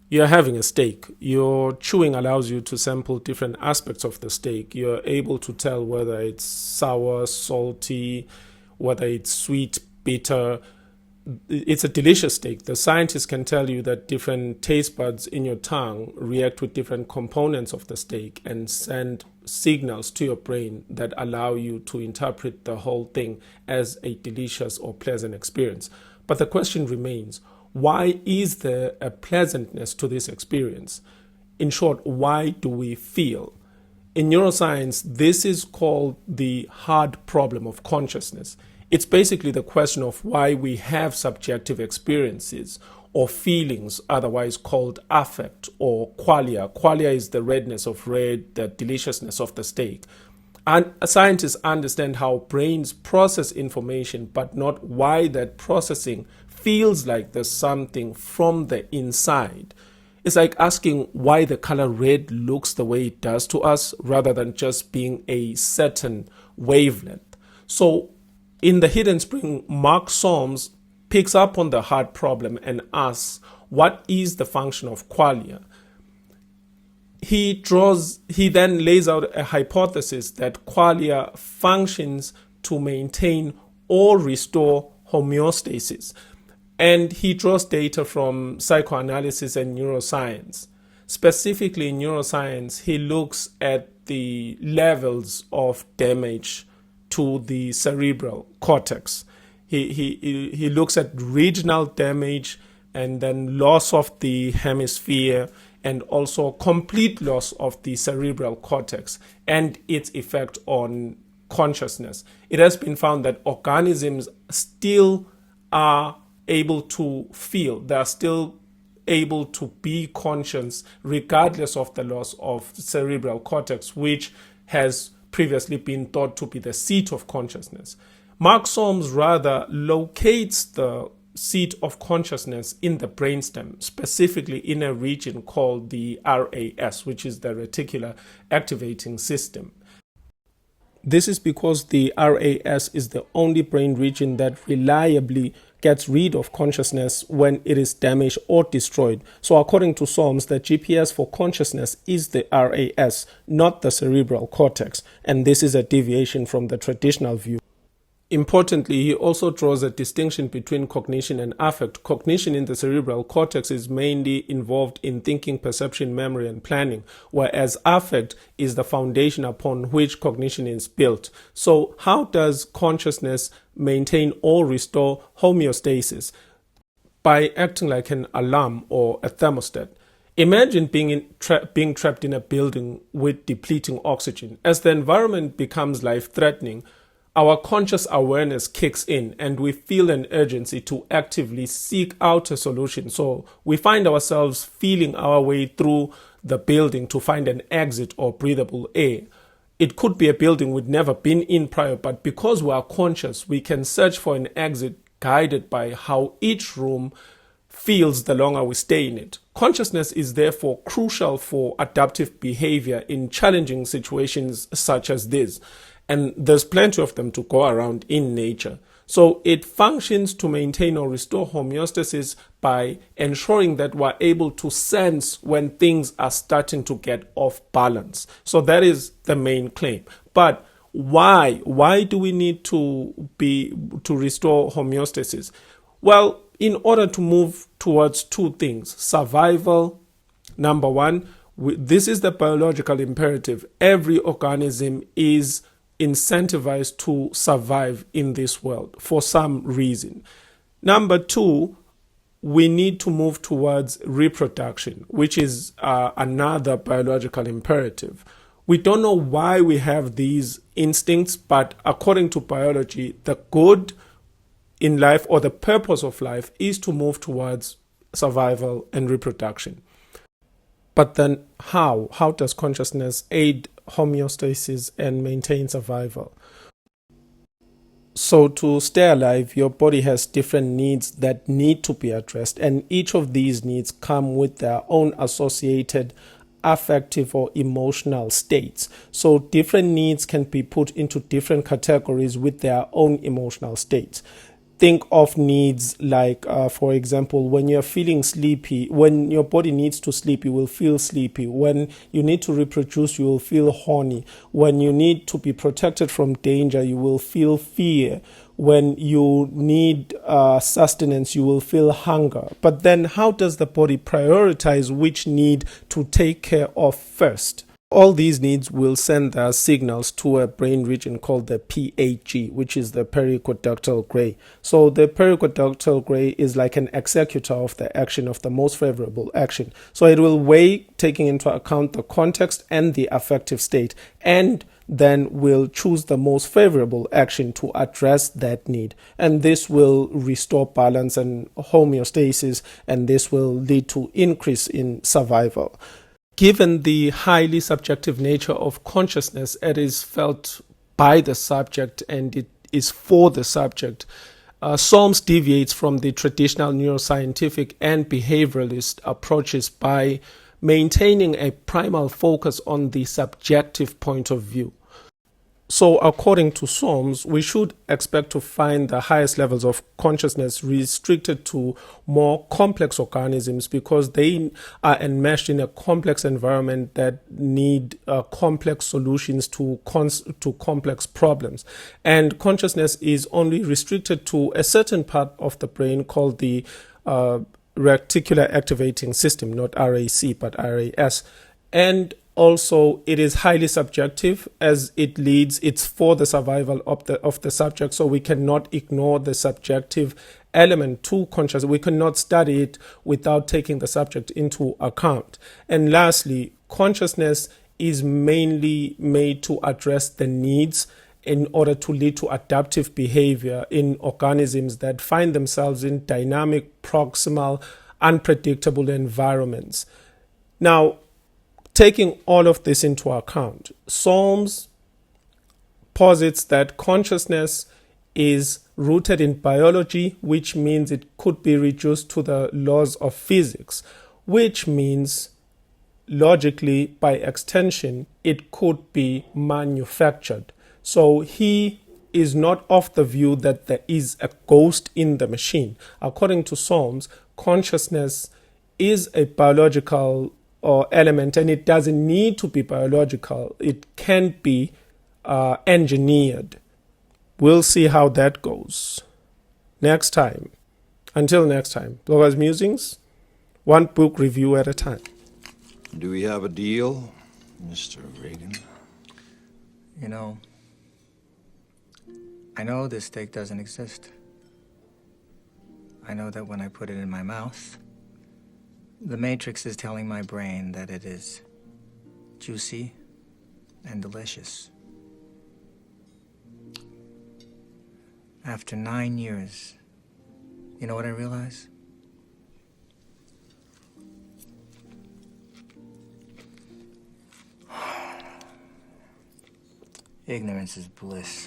You're having a steak. Your chewing allows you to sample different aspects of the steak. You're able to tell whether it's sour, salty, whether it's sweet, bitter. It's a delicious steak. The scientists can tell you that different taste buds in your tongue react with different components of the steak and send signals to your brain that allow you to interpret the whole thing as a delicious or pleasant experience. But the question remains, why is there a pleasantness to this experience? In short, why do we feel? In neuroscience, this is called the hard problem of consciousness. It's basically the question of why we have subjective experiences or feelings, otherwise called affect or qualia. Qualia is the redness of red, the deliciousness of the steak. And scientists understand how brains process information, but not why that processing feels like there's something from the inside. It's like asking why the color red looks the way it does to us rather than just being a certain wavelength. So in The Hidden Spring, Mark Solms picks up on the hard problem and asks, what is the function of qualia? He then lays out a hypothesis that qualia functions to maintain or restore homeostasis. And he draws data from psychoanalysis and neuroscience. Specifically in neuroscience, he looks at the levels of damage to the cerebral cortex. He looks at regional damage and then loss of the hemisphere and also complete loss of the cerebral cortex and its effect on consciousness. It has been found that organisms still are able to feel. They are still able to be conscious regardless of the loss of cerebral cortex, which has previously been thought to be the seat of consciousness. Mark Solms rather locates the seat of consciousness in the brainstem, specifically in a region called the RAS, which is the reticular activating system. This is because the RAS is the only brain region that reliably gets rid of consciousness when it is damaged or destroyed. So according to Solms, the GPS for consciousness is the RAS, not the cerebral cortex. And this is a deviation from the traditional view. Importantly, he also draws a distinction between cognition and affect. Cognition in the cerebral cortex is mainly involved in thinking, perception, memory, and planning, whereas affect is the foundation upon which cognition is built. So how does consciousness maintain or restore homeostasis? By acting like an alarm or a thermostat. Imagine being trapped in a building with depleting oxygen. As the environment becomes life-threatening, our conscious awareness kicks in and we feel an urgency to actively seek out a solution. So we find ourselves feeling our way through the building to find an exit or breathable air. It could be a building we'd never been in prior, but because we are conscious, we can search for an exit guided by how each room feels the longer we stay in it. Consciousness is therefore crucial for adaptive behavior in challenging situations such as this. And there's plenty of them to go around in nature. So it functions to maintain or restore homeostasis by ensuring that we're able to sense when things are starting to get off balance. So that is the main claim. But why? Why do we need to restore homeostasis? Well, in order to move towards two things: survival, number one. This is the biological imperative. Every organism is incentivized to survive in this world for some reason. Number two, we need to move towards reproduction, which is another biological imperative. We don't know why we have these instincts, but according to biology, the good in life or the purpose of life is to move towards survival and reproduction. But then how? How does consciousness aid homeostasis and maintain survival? So to stay alive, your body has different needs that need to be addressed, and each of these needs come with their own associated affective or emotional states. So different needs can be put into different categories with their own emotional states. think of needs like, for example, when you're feeling sleepy, when your body needs to sleep, you will feel sleepy. When you need to reproduce, you will feel horny. When you need to be protected from danger, you will feel fear. When you need sustenance, you will feel hunger. But then how does the body prioritize which need to take care of first? All these needs will send their signals to a brain region called the PAG, which is the periqueductal gray. So the periqueductal gray is like an executor of the action, of the most favorable action. So it will weigh, taking into account the context and the affective state, and then will choose the most favorable action to address that need. And this will restore balance and homeostasis, and this will lead to increase in survival. Given the highly subjective nature of consciousness, it is felt by the subject and it is for the subject. Solms deviates from the traditional neuroscientific and behavioralist approaches by maintaining a primal focus on the subjective point of view. So according to Solms, we should expect to find the highest levels of consciousness restricted to more complex organisms because they are enmeshed in a complex environment that need complex solutions to complex problems. And consciousness is only restricted to a certain part of the brain called the reticular activating system, not RAC, but RAS. And also, it is highly subjective as it's for the survival of the subject, so we cannot ignore the subjective element to consciousness. We cannot study it without taking the subject into account. And lastly, consciousness is mainly made to address the needs in order to lead to adaptive behavior in organisms that find themselves in dynamic, proximal, unpredictable environments. Now, taking all of this into account, Solms posits that consciousness is rooted in biology, which means it could be reduced to the laws of physics, which means logically, by extension, it could be manufactured. So he is not of the view that there is a ghost in the machine. According to Solms, consciousness is a biological element, and it doesn't need to be biological. It can be engineered. We'll see how that goes next time. Until next time, Bloggers Musings, one book review at a time. Do we have a deal, Mr. Reagan? You know, I know this steak doesn't exist. I know that when I put it in my mouth, the Matrix is telling my brain that it is juicy and delicious. After 9 years, you know what I realize? Ignorance is bliss.